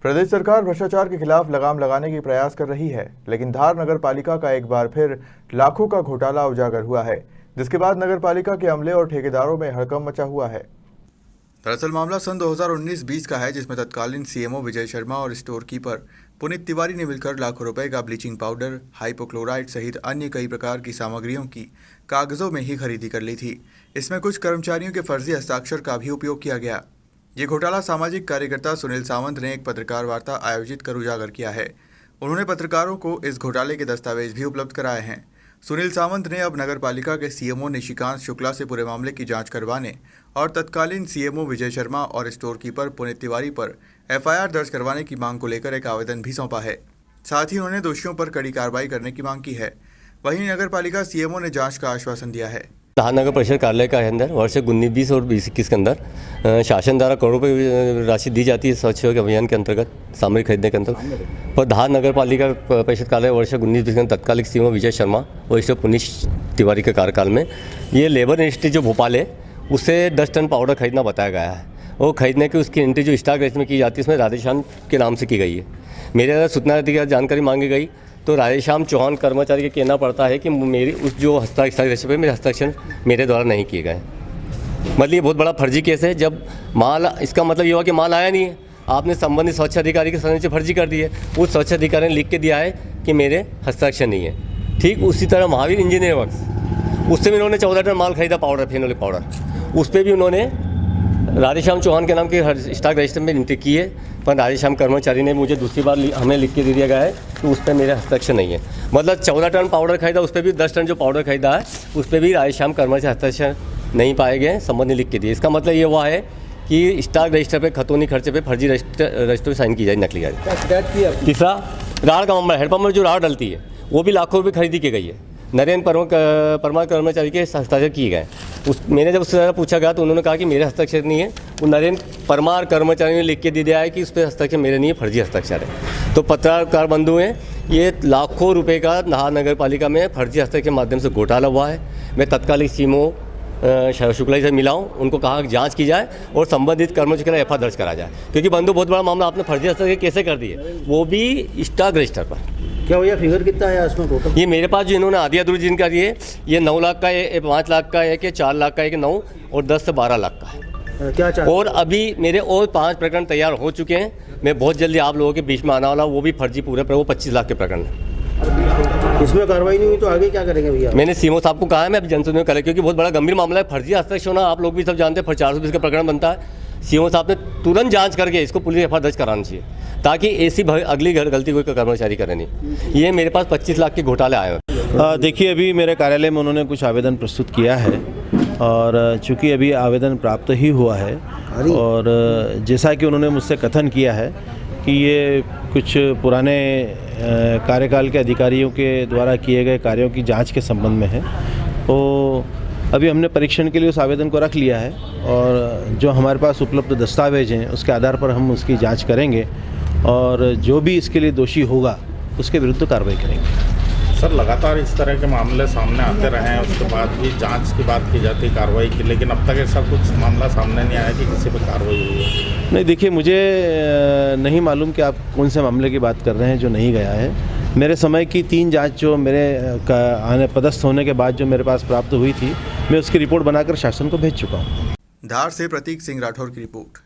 प्रदेश सरकार भ्रष्टाचार के खिलाफ लगाम लगाने की प्रयास कर रही है, लेकिन धार नगर पालिका का एक बार फिर लाखों का घोटाला उजागर हुआ है, जिसके बाद नगर पालिका के अमले और ठेकेदारों में हड़कंप मचा हुआ है। दरअसल मामला सन 2019-20 का है, जिसमें तत्कालीन सीएमओ विजय शर्मा और स्टोर कीपर पुनीत तिवारी ने मिलकर लाखों रुपए का ब्लीचिंग पाउडर, हाइपोक्लोराइड सहित अन्य कई प्रकार की सामग्रियों की कागजों में ही खरीदी कर ली थी। इसमें कुछ कर्मचारियों के फर्जी हस्ताक्षर का भी उपयोग किया गया। ये घोटाला सामाजिक कार्यकर्ता सुनील सावंत ने एक पत्रकार वार्ता आयोजित कर उजागर किया है। उन्होंने पत्रकारों को इस घोटाले के दस्तावेज भी उपलब्ध कराए हैं। सुनील सावंत ने अब नगर पालिका के सीएमओ निशिकांत शुक्ला से पूरे मामले की जांच करवाने और तत्कालीन सीएमओ विजय शर्मा और स्टोर कीपर पुनीत तिवारी पर एफआईआर दर्ज करवाने की मांग को लेकर एक आवेदन भी सौंपा है। साथ ही उन्होंने दोषियों पर कड़ी कार्रवाई करने की मांग की है। वहीं नगर पालिका सीएमओ ने जांच का आश्वासन दिया है। धार नगर परिषद कार्यालय का अंदर वर्ष 19-20 और 20-21 के अंदर शासन द्वारा करोड़ों रुपये राशि दी जाती है स्वच्छ अभियान के अंतर्गत सामग्री खरीदने के अंतर्गत। और धार नगर पालिका परिषद कार्यालय वर्ष 19-20 के तत्कालिक सीएमओ विजय शर्मा और स्टोर पुनीत तिवारी के कार्यकाल में ये लेबर इंडस्ट्री जो भोपाल है उससे 10 टन पाउडर खरीदना बताया गया है। वो खरीदने की उसकी एंट्री जो स्टॉक रेस्ट में की जाती है उसमें राधेश्याम के नाम से की गई है। मेरे द्वारा सूचना अधिकारी जानकारी मांगी गई तो राधेश्याम चौहान कर्मचारी के कहना पड़ता है कि मेरी उस जो हस्ताक्षर पे मेरे हस्ताक्षर मेरे द्वारा नहीं किए गए। मतलब ये बहुत बड़ा फर्जी केस है। जब माल इसका मतलब ये हुआ कि माल आया नहीं है, आपने संबंधित स्वच्छ अधिकारी के सामने से फर्जी कर दी है। उस स्वच्छ अधिकारी ने लिख के दिया है कि मेरे हस्ताक्षर नहीं है। ठीक उसी तरह महावीर इंजीनियर वर्क्स उससे भी उन्होंने 14 टन माल खरीदा पाउडर, फेनोलिक पाउडर, उस पर भी उन्होंने राधेश्याम चौहान के नाम के स्टॉक रजिस्टर में एंट्री की है। पर राधेश्याम कर्मचारी ने मुझे दूसरी बार हमें लिख के दे दिया गया है कि उस पर मेरे हस्ताक्षर नहीं है। मतलब 14 टन पाउडर खरीदा, उस पर भी 10 टन जो पाउडर खरीदा है उस पर भी राधेश्याम कर्मचारी हस्ताक्षर नहीं पाए गए, संबंध ने लिख के दिए। इसका मतलब ये हुआ है कि स्टॉक रजिस्टर पे खतौनी खर्चे पे फर्जी रजिस्टर साइन की जाए, नकली जाए। तीसरा राड़ का मामला, हेडपम्प में जो राड़ डलती है वो भी लाखों रुपये खरीदी की गई है। नरेंद्र परमार कर्मचारी के हस्ताक्षर किए गए। मैंने जब उससे पूछा गया तो उन्होंने कहा कि मेरे हस्ताक्षर नहीं है। वो नरेंद्र परमार कर्मचारी ने लिख के दे दिया है कि उस पर हस्ताक्षर मेरे नहीं है, फर्जी हस्ताक्षर है। तो पत्रकार बंधु हैं, ये लाखों रुपए का धार नगर पालिका में फर्जी हस्ताक्षर के माध्यम से घोटाला हुआ है। मैं तत्कालिक सीएमओ शुक्ला से मिला हूँ, उनको कहा कि जांच की जाए और संबंधित कर्मचारी के लिए एफआईआर दर्ज करा जाए, क्योंकि बंधु बहुत बड़ा मामला आपने फर्जी हस्ताक्षर कैसे कर दिए, वो भी स्टॉक रजिस्टर पर। क्या भैया फिगर कितना है इसमें टोटल? ये मेरे पास जो इन्होंने आधी अधूरी जानकारी है, ये 9 लाख का है, 5 लाख का है, कि 4 लाख का है, कि 9 और 10 से 12 लाख का है। क्या चाहते? और अभी मेरे और 5 प्रकरण तैयार हो चुके हैं। मैं बहुत जल्दी आप लोगों के बीच में आने वाला, वो भी फर्जी पूरे पर, वो 25 लाख के प्रकरण है। इसमें कार्रवाई नहीं हुई तो आगे क्या करेंगे भैया? मैंने सीएमओ साहब को कहा है मैं अभी जनसुनवाई करें, क्योंकि बहुत बड़ा गंभीर मामला है। फर्जी हस्ताक्षर होना आप लोग भी सब जानते हैं, 420 का प्रकरण बनता है। सीएमओ साहब ने तुरंत जांच करके इसको पुलिस एफआईआर दर्ज कराना चाहिए, ताकि ऐसी अगली गलती कोई कर्मचारी करे नहीं। ये मेरे पास 25 लाख के घोटाले आए हैं। देखिए, अभी मेरे कार्यालय में उन्होंने कुछ आवेदन प्रस्तुत किया है और चूंकि अभी आवेदन प्राप्त ही हुआ है और जैसा कि उन्होंने मुझसे कथन किया है कि ये कुछ पुराने कार्यकाल के अधिकारियों के द्वारा किए गए कार्यों की जांच के संबंध में है, तो अभी हमने परीक्षण के लिए उस आवेदन को रख लिया है और जो हमारे पास उपलब्ध दस्तावेज हैं उसके आधार पर हम उसकी जांच करेंगे और जो भी इसके लिए दोषी होगा उसके विरुद्ध कार्रवाई करेंगे। सर, लगातार इस तरह के मामले सामने आते रहे हैं, उसके बाद भी जांच की बात की जाती है, कार्रवाई की, लेकिन अब तक ऐसा कुछ मामला सामने नहीं आया कि किसी पर कार्रवाई हुई है। नहीं, देखिए, मुझे नहीं मालूम कि आप कौन से मामले की बात कर रहे हैं जो नहीं गया है। मेरे समय की 3 जांच जो मेरे आने पदस्थ होने के बाद जो मेरे पास प्राप्त हुई थी, मैं उसकी रिपोर्ट बनाकर शासन को भेज चुका हूँ। धार से प्रतीक सिंह राठौर की रिपोर्ट।